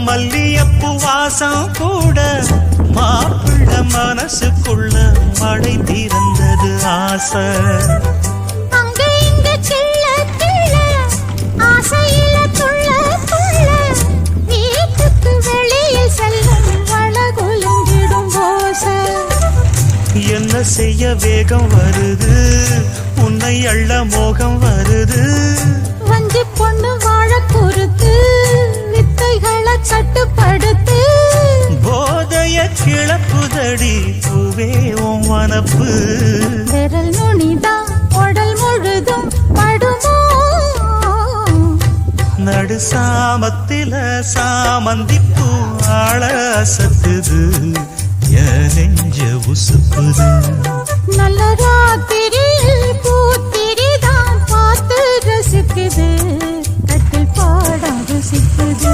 மல்லியப்பூ வாசம் கூட மாப்பிள்ள மனசுக்குள்ள மழை திறந்தது ஆசை. என்ன செய்ய வேகம் வருது, உன்னை அள்ள மோகம் வருது. வஞ்சி பொண்ணு வாழ பொறுத்து வித்தைகளை கட்டுப்படுத்து. போதைய கிளப்புதடி பூவே உன் வனப்பு. விரல் நுனிதான் உடல் முழுதும் படுமோ. நடு சாமத்தில சாமந்திப்பூ ஆள அசத்துது, நெஞ்ச உசுப்புது. நல்ல ராத்திரியில் பூத்திரிதான் பார்த்து ரசிக்குது, கட்டில் பாடம் ருசிக்குது.